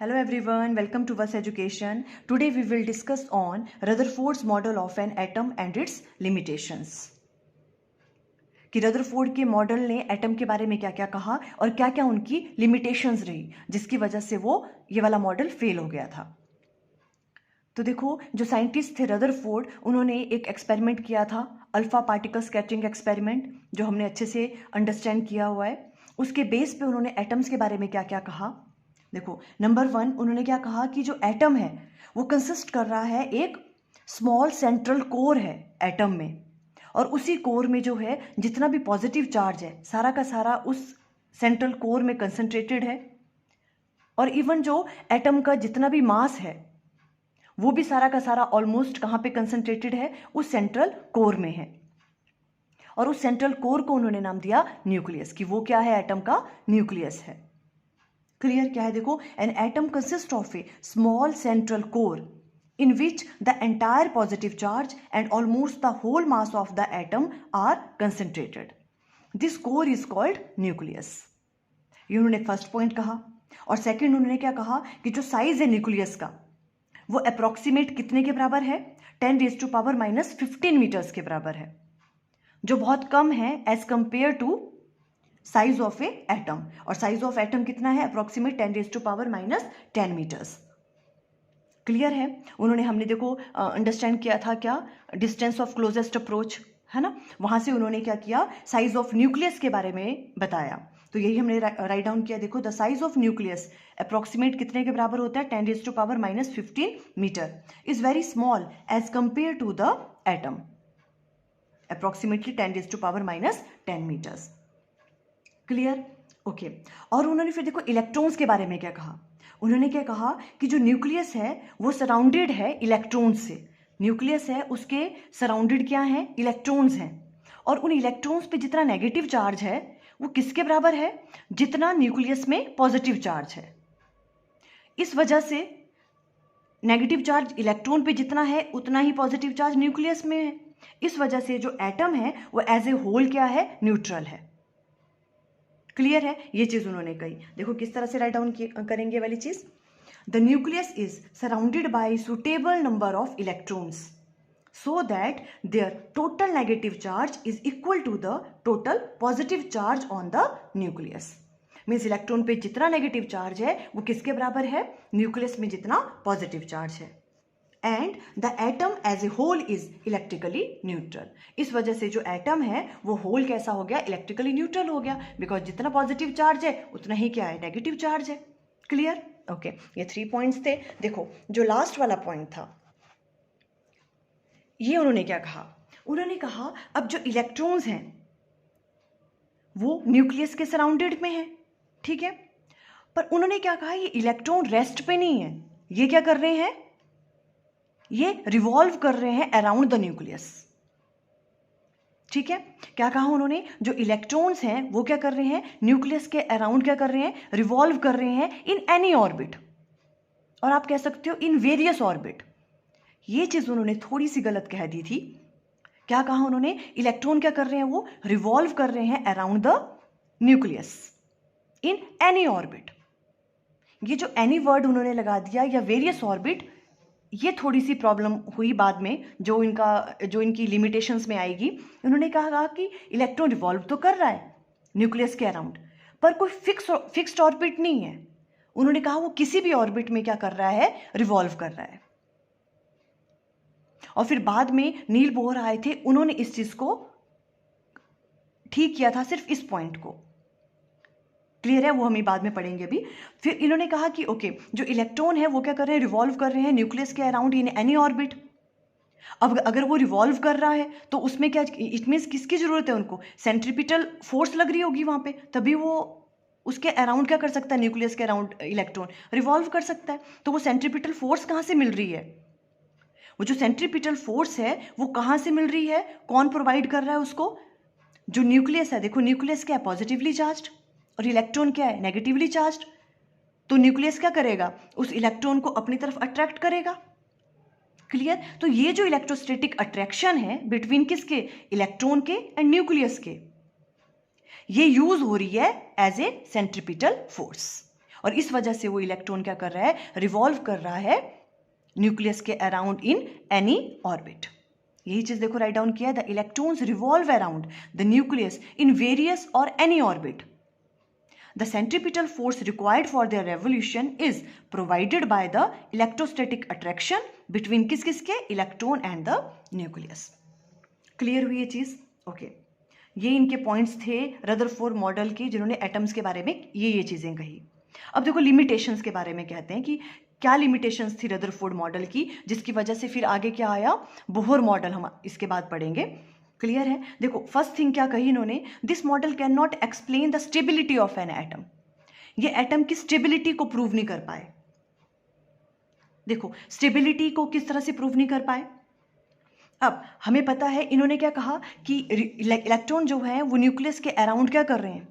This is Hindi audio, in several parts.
Hello everyone, welcome to VAS Education. Today we will discuss on Rutherford's model of an atom and its limitations. कि रदरफोर्ड के मॉडल ने एटम के बारे में क्या क्या कहा और क्या क्या उनकी लिमिटेशंस रही जिसकी वजह से वो ये वाला मॉडल फेल हो गया था। तो देखो, जो साइंटिस्ट थे रदरफोर्ड, उन्होंने एक एक्सपेरिमेंट किया था, अल्फा पार्टिकल स्कैटरिंग एक्सपेरिमेंट, जो हमने अच्छे से अंडरस्टैंड किया हुआ है। उसके बेस पे उन्होंने एटम्स के बारे में क्या क्या कहा। देखो, नंबर 1 उन्होंने क्या कहा कि जो एटम है वो कंसिस्ट कर रहा है, एक स्मॉल सेंट्रल कोर है एटम में, और उसी कोर में जो है जितना भी पॉजिटिव चार्ज है सारा का सारा उस सेंट्रल कोर में कंसंट्रेटेड है, और इवन जो एटम का जितना भी मास है वो भी सारा का सारा ऑलमोस्ट कहाँ पे कंसंट्रेटेड है, उस सेंट्रल कोर में है। और उस सेंट्रल कोर को उन्होंने नाम दिया न्यूक्लियस, कि वो क्या है, एटम का न्यूक्लियस है। क्लियर? क्या है, देखो, an atom consist of A small central core in which the entire positive charge and almost the whole mass of the atom are concentrated. This core is called nucleus. ये उन्होंने फर्स्ट पॉइंट कहा। और सेकंड उन्होंने क्या कहा कि जो साइज है न्यूक्लियस का वो अप्रोक्सीमेट कितने के बराबर है, 10⁻⁻15 मीटर्स के बराबर है, जो बहुत कम है as compare to size of a atom. और साइज ऑफ एटम कितना है, अप्रोक्सीमेट 10⁻⁻10 मीटर्स। क्लियर है? उन्होंने, हमने देखो अंडरस्टैंड किया था क्या, डिस्टेंस ऑफ क्लोजेस्ट अप्रोच, है ना, वहां से उन्होंने क्या किया, साइज ऑफ न्यूक्लियस के बारे में बताया। तो यही हमने राइट डाउन किया। देखो, the size of nucleus approximate कितने के बराबर होता है, 10⁻⁻15 metre, is very small as compare to the atom, approximately 10⁻⁻10 metres. Clear? Okay. और उन्होंने फिर देखो इलेक्ट्रॉन्स के बारे में क्या कहा। उन्होंने क्या कहा कि जो न्यूक्लियस है वो सराउंडेड है इलेक्ट्रॉन्स से। न्यूक्लियस है, उसके सराउंडेड क्या है, इलेक्ट्रॉन्स हैं। और उन इलेक्ट्रॉन्स पे जितना नेगेटिव चार्ज है वो किसके बराबर है, जितना न्यूक्लियस में पॉजिटिव चार्ज है। इस वजह से नेगेटिव चार्ज इलेक्ट्रॉन पे जितना है उतना ही पॉजिटिव चार्ज न्यूक्लियस में है। इस वजह से जो एटम है वो एज ए होल क्या है, न्यूट्रल है। क्लियर है? ये चीज उन्होंने कही। देखो किस तरह से राइट डाउन करेंगे वाली चीज। The nucleus is surrounded by suitable number of electrons so that their total negative charge is equal to the total positive charge on the nucleus. Means electron पे जितना नेगेटिव चार्ज है वो किसके बराबर है, न्यूक्लियस में जितना पॉजिटिव चार्ज है। And the atom as a whole is electrically neutral. इस वजह से जो एटम है वो होल कैसा हो गया, इलेक्ट्रिकली न्यूट्रल हो गया, बिकॉज जितना पॉजिटिव चार्ज है उतना ही क्या है, नेगेटिव चार्ज है। क्लियर? ओके, ये 3 पॉइंट्स थे। देखो, जो लास्ट वाला पॉइंट था ये उन्होंने क्या कहा, उन्होंने कहा अब जो इलेक्ट्रॉन्स हैं वो न्यूक्लियस के सराउंडेड में है, ठीक है, पर उन्होंने क्या कहा, ये इलेक्ट्रॉन रेस्ट पे नहीं है, ये क्या कर रहे हैं, ये रिवॉल्व कर रहे हैं अराउंड द न्यूक्लियस। ठीक है? क्या कहा उन्होंने, जो इलेक्ट्रॉन्स हैं वो क्या कर रहे हैं, न्यूक्लियस के अराउंड क्या कर रहे हैं, रिवॉल्व कर रहे हैं इन एनी ऑर्बिट, और आप कह सकते हो इन वेरियस ऑर्बिट। ये चीज उन्होंने थोड़ी सी गलत कह दी थी। क्या कहा उन्होंने, इलेक्ट्रॉन क्या कर रहे हैं, वो रिवॉल्व कर रहे हैं around the nucleus in any orbit. ये जो एनी वर्ड उन्होंने लगा दिया या वेरियस ऑर्बिट, ये थोड़ी सी प्रॉब्लम हुई बाद में, जो इनकी लिमिटेशंस में आएगी। उन्होंने कहा कि इलेक्ट्रॉन रिवॉल्व तो कर रहा है न्यूक्लियस के अराउंड, पर कोई फिक्स्ड ऑर्बिट नहीं है। उन्होंने कहा वो किसी भी ऑर्बिट में क्या कर रहा है, रिवॉल्व कर रहा है। और फिर बाद में नील बोहर आए थे, उन्होंने इस चीज को ठीक किया था, सिर्फ इस पॉइंट को। क्लियर है? वो हम बाद में पढ़ेंगे भी। फिर इन्होंने कहा कि ओके, जो इलेक्ट्रॉन है वो क्या कर रहे हैं, रिवॉल्व कर रहे हैं न्यूक्लियस के अराउंड इन एनी ऑर्बिट। अब अगर वो रिवॉल्व कर रहा है तो उसमें क्या, इट मीन्स किसकी जरूरत है उनको, सेंट्रीपिटल फोर्स लग रही होगी वहां पे, तभी वो उसके अराउंड क्या कर सकता है, न्यूक्लियस के अराउंड इलेक्ट्रॉन रिवॉल्व कर सकता है। तो वो सेंट्रीपिटल फोर्स कहाँ से मिल रही है, वो जो सेंट्रीपिटल फोर्स है वो कहाँ से मिल रही है, कौन प्रोवाइड कर रहा है उसको, जो न्यूक्लियस है। देखो, न्यूक्लियस क्या है, पॉजिटिवली चार्ज्ड, और इलेक्ट्रॉन क्या है, नेगेटिवली चार्ज्ड। तो न्यूक्लियस क्या करेगा, उस इलेक्ट्रॉन को अपनी तरफ अट्रैक्ट करेगा। क्लियर? तो ये जो इलेक्ट्रोस्टैटिक अट्रैक्शन है बिटवीन किसके, इलेक्ट्रॉन के एंड न्यूक्लियस के, ये यूज हो रही है एज ए सेंट्रीपिटल फोर्स। और इस वजह से वो इलेक्ट्रॉन क्या कर रहा है, रिवॉल्व कर रहा है न्यूक्लियस के अराउंड इन एनी ऑर्बिट। यही चीज देखो राइट डाउन किया है, the electrons revolve around the nucleus in various और any orbit. The centripetal force required for their revolution is provided by the electrostatic attraction between किस किस के, electron and the nucleus. Clear हुई ये चीज? ओके, ये इनके पॉइंट्स थे रदरफोर्ड मॉडल की, जिन्होंने एटम्स के बारे में ये चीजें कही। अब देखो लिमिटेशंस के बारे में कहते हैं कि क्या लिमिटेशंस थी रदरफोर्ड मॉडल की, जिसकी वजह से फिर आगे क्या आया, बोहर मॉडल, हम इसके बाद पढ़ेंगे। क्लियर है? देखो फर्स्ट थिंग क्या कही इन्होंने, this model can not explain the stability of an atom. ये एटम की स्टेबिलिटी को प्रूव नहीं कर पाए। देखो स्टेबिलिटी को किस तरह से प्रूव नहीं कर पाए। अब हमें पता है इन्होंने क्या कहा कि इलेक्ट्रॉन जो है वो न्यूक्लियस के अराउंड क्या कर रहे हैं,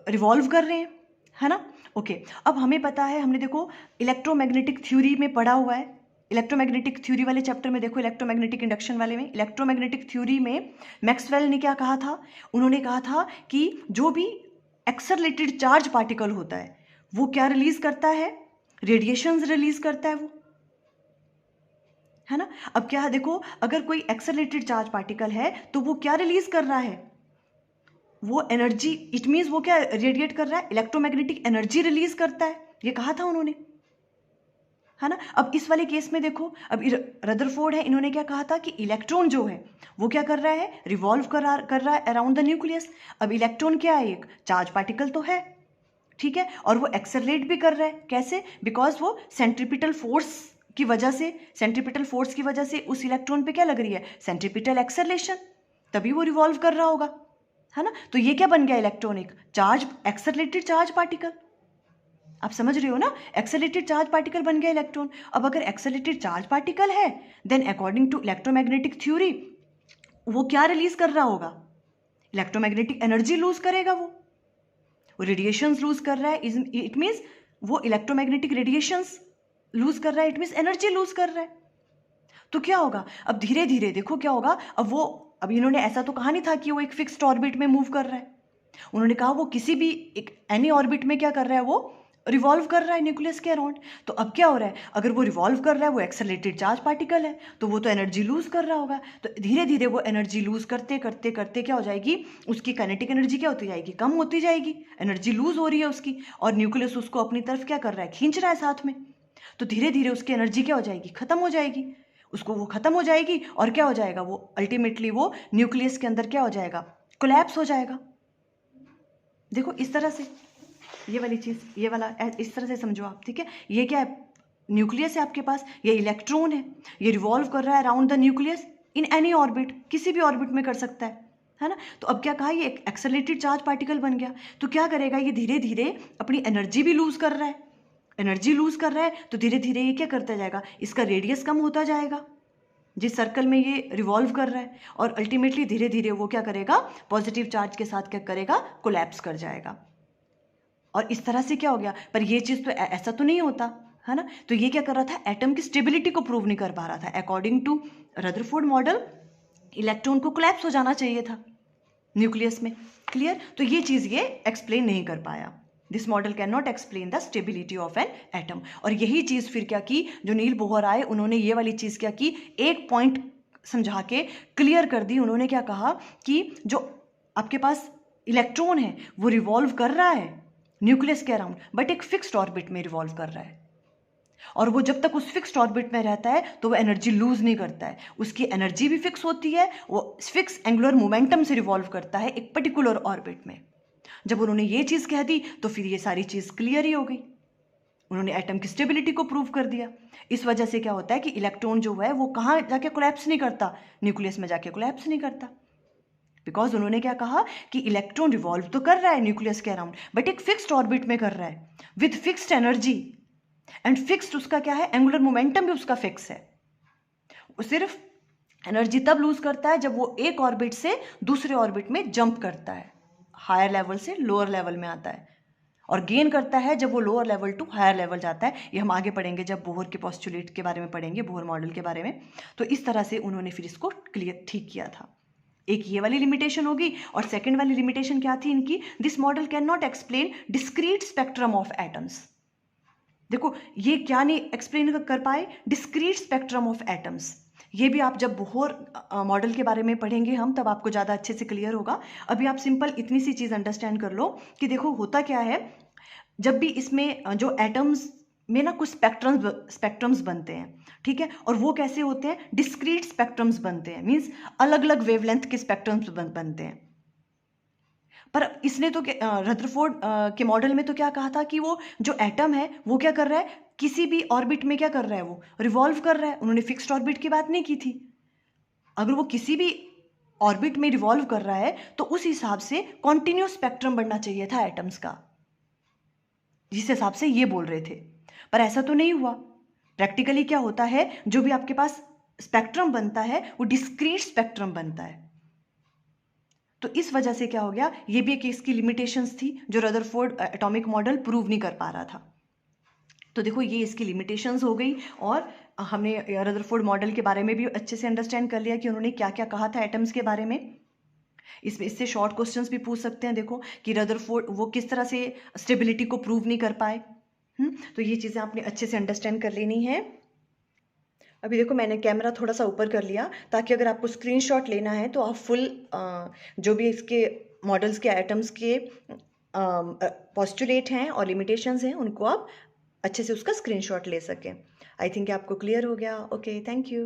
रिवॉल्व कर रहे हैं, है ना? ओके, अब हमें पता है, हमने देखो इलेक्ट्रोमैग्नेटिक थ्योरी में पढ़ा हुआ है, इलेक्ट्रोमैग्नेटिक थ्योरी वाले चैप्टर में देखो, इलेक्ट्रोमैग्नेटिक इंडक्शन वाले में, इलेक्ट्रोमैग्नेटिक थ्योरी में मैक्सवेल ने क्या कहा था, उन्होंने कहा था कि जो भी एक्सेलरेटेड चार्ज पार्टिकल होता है वो क्या रिलीज करता है, रेडिएशंस रिलीज करता है वो, है ना? अब क्या है, देखो अगर कोई एक्सेलरेटेड चार्ज पार्टिकल है तो वो क्या रिलीज कर रहा है, वो एनर्जी, इट मीन्स वो क्या रेडिएट कर रहा है, इलेक्ट्रोमैग्नेटिक एनर्जी रिलीज करता है, ये कहा था उन्होंने, है ना? अब इस वाले केस में देखो, अब रदरफोर्ड है, इन्होंने क्या कहा था कि इलेक्ट्रॉन जो है वो क्या कर रहा है, रिवॉल्व कर रहा है अराउंड द न्यूक्लियस। अब इलेक्ट्रॉन क्या है, एक चार्ज पार्टिकल तो है, ठीक है, और वो एक्सेलरेट भी कर रहा है, कैसे, बिकॉज वो सेंट्रीपिटल फोर्स की वजह से, सेंट्रीपिटल फोर्स की वजह से उस इलेक्ट्रॉन पे क्या लग रही है, सेंट्रीपिटल एक्सेलरेशन, तभी वो रिवॉल्व कर रहा होगा, है ना? तो ये क्या बन गया, इलेक्ट्रॉन एक चार्ज, एक्सेलरेटेड चार्ज पार्टिकल। आप समझ रहे हो ना, एक्सेलरेटेड चार्ज पार्टिकल बन गया इलेक्ट्रॉन। अब अगर एक्सेलरेटेड चार्ज पार्टिकल है, then according to electromagnetic theory वो क्या रिलीज कर रहा होगा, इलेक्ट्रोमैग्नेटिक एनर्जी लूज करेगा, वो रेडिएशंस लूज कर रहा है, इट मीन्स वो इलेक्ट्रोमैग्नेटिक रेडिएशंस लूज कर रहा है, इट मीन्स एनर्जी लूज कर रहा है। तो क्या होगा, अब धीरे धीरे देखो क्या होगा, अब इन्होंने ऐसा तो कहा नहीं था कि वो एक फिक्स्ड ऑर्बिट में मूव कर रहा है, उन्होंने कहा वो किसी भी एक एनी ऑर्बिट में क्या कर रहा है, वो रिवॉल्व कर रहा है न्यूक्लियस के अराउंड। तो अब क्या हो रहा है, अगर वो रिवॉल्व कर रहा है, वो एक्सेलरेटेड चार्ज पार्टिकल है, तो वो तो एनर्जी लूज कर रहा होगा, तो धीरे धीरे वो एनर्जी लूज करते करते करते क्या हो जाएगी, उसकी काइनेटिक एनर्जी क्या होती जाएगी, कम होती जाएगी, एनर्जी लूज हो रही है उसकी, और न्यूक्लियस उसको अपनी तरफ क्या कर रहा है, खींच रहा है साथ में, तो धीरे धीरे उसकी एनर्जी क्या हो जाएगी, खत्म हो जाएगी, उसको वो खत्म हो जाएगी, और क्या हो जाएगा, वो अल्टीमेटली वो न्यूक्लियस के अंदर क्या हो जाएगा, कोलैप्स हो जाएगा। देखो इस तरह से, ये वाली चीज, ये वाला इस तरह से समझो आप, ठीक है? ये क्या है, न्यूक्लियस है आपके पास, ये इलेक्ट्रॉन है, ये रिवॉल्व कर रहा है around the nucleus in any orbit, किसी भी ऑर्बिट में कर सकता है ना? तो अब क्या कहा, ये एक एक्सेलरेटेड चार्ज पार्टिकल बन गया, तो क्या करेगा, ये धीरे धीरे अपनी एनर्जी भी लूज कर रहा है, एनर्जी लूज कर रहा है, तो धीरे धीरे ये क्या करता जाएगा, इसका रेडियस कम होता जाएगा जिस सर्कल में ये रिवॉल्व कर रहा है, और अल्टीमेटली धीरे धीरे वो क्या करेगा, पॉजिटिव चार्ज के साथ क्या करेगा, कोलैप्स कर जाएगा। और इस तरह से क्या हो गया, पर ये चीज तो ऐसा तो नहीं होता, है ना? तो ये क्या कर रहा था, एटम की स्टेबिलिटी को प्रूव नहीं कर पा रहा था। According to Rutherford model electron को कोलैप्स हो जाना चाहिए था न्यूक्लियस में। क्लियर? तो ये चीज ये एक्सप्लेन नहीं कर पाया, this model can not explain the stability of an atom. और यही चीज फिर क्या की, जो नील बोहर आए उन्होंने ये वाली चीज क्या की, एक पॉइंट समझा के क्लियर कर दी। उन्होंने क्या कहा कि जो आपके पास इलेक्ट्रॉन है वो रिवॉल्व कर रहा है न्यूक्लियस के अराउंड, बट एक फिक्स्ड ऑर्बिट में रिवॉल्व कर रहा है, और वो जब तक उस फिक्स्ड ऑर्बिट में रहता है तो वो एनर्जी लूज नहीं करता है, उसकी एनर्जी भी फिक्स होती है, वो फिक्स एंगुलर मोमेंटम से रिवॉल्व करता है एक पर्टिकुलर ऑर्बिट में। जब उन्होंने ये चीज कह दी तो फिर ये सारी चीज क्लियर ही हो गई, उन्होंने एटम की स्टेबिलिटी को प्रूव कर दिया। इस वजह से क्या होता है कि इलेक्ट्रॉन जो है वो कहाँ जाके कोलैप्स नहीं करता, न्यूक्लियस में जाके कोलैप्स नहीं करता, बिकॉज उन्होंने क्या कहा कि इलेक्ट्रॉन रिवॉल्व तो कर रहा है न्यूक्लियस के अराउंड, बट एक फिक्स्ड ऑर्बिट में कर रहा है with fixed energy, and fixed उसका क्या है, एंगुलर मोमेंटम भी उसका फिक्स है। वो सिर्फ एनर्जी तब लूज करता है जब वो एक ऑर्बिट से दूसरे ऑर्बिट में जंप करता है, हायर लेवल से लोअर लेवल में आता है, और गेन करता है जब वो lower level to higher level जाता है। ये हम आगे पढ़ेंगे जब बोहर के पोस्टुलेट के बारे में पढ़ेंगे, बोहर मॉडल के बारे में। तो इस तरह से उन्होंने फिर इसको क्लियर ठीक किया था। एक ये वाली लिमिटेशन होगी और सेकंड वाली लिमिटेशन क्या थी इनकी, this model can not explain discrete spectrum of atoms. देखो ये क्या नहीं एक्सप्लेन कर पाए, डिस्क्रीट स्पेक्ट्रम ऑफ एटम्स। ये भी आप जब बोहर मॉडल के बारे में पढ़ेंगे हम तब आपको ज़्यादा अच्छे से क्लियर होगा। अभी आप सिंपल इतनी सी चीज़ अंडरस्टैंड कर लो कि देखो होता क्या है, जब भी इसमें जो एटम्स में ना कुछ स्पेक्ट्रम्स बनते हैं, ठीक है, और वो कैसे होते हैं, डिस्क्रीट स्पेक्ट्रम्स बनते हैं, मीन्स अलग अलग वेवलेंथ के स्पेक्ट्रम्स बनते हैं। पर इसने तो रदरफोर्ड के मॉडल में तो क्या कहा था कि वो जो एटम है वो क्या कर रहा है, किसी भी ऑर्बिट में क्या कर रहा है, वो रिवॉल्व कर रहा है। उन्होंने फिक्स्ड ऑर्बिट की बात नहीं की थी। अगर वो किसी भी ऑर्बिट में रिवॉल्व कर रहा है तो उस हिसाब से कॉन्टिन्यूस स्पेक्ट्रम बनना चाहिए था एटम्स का, जिस हिसाब से ये बोल रहे थे। पर ऐसा तो नहीं हुआ। प्रैक्टिकली क्या होता है, जो भी आपके पास स्पेक्ट्रम बनता है वो डिस्क्रीट स्पेक्ट्रम बनता है। तो इस वजह से क्या हो गया, ये भी एक इसकी लिमिटेशंस थी जो रदरफोर्ड एटॉमिक मॉडल प्रूव नहीं कर पा रहा था। तो देखो ये इसकी लिमिटेशंस हो गई, और हमने रदरफोर्ड मॉडल के बारे में भी अच्छे से अंडरस्टैंड कर लिया कि उन्होंने क्या क्या कहा था एटम्स के बारे में। इससे शॉर्ट क्वेश्चंस भी पूछ सकते हैं, देखो कि रदरफोर्ड वो किस तरह से स्टेबिलिटी को प्रूव नहीं कर पाए। तो ये चीज़ें आपने अच्छे से अंडरस्टैंड कर लेनी है। अभी देखो मैंने कैमरा थोड़ा सा ऊपर कर लिया ताकि अगर आपको स्क्रीनशॉट लेना है तो आप फुल जो भी इसके मॉडल्स के एटम्स के पोस्टुलेट हैं और लिमिटेशंस हैं उनको आप अच्छे से उसका स्क्रीनशॉट ले सकें। आई थिंक आपको क्लियर हो गया। Okay, thank you.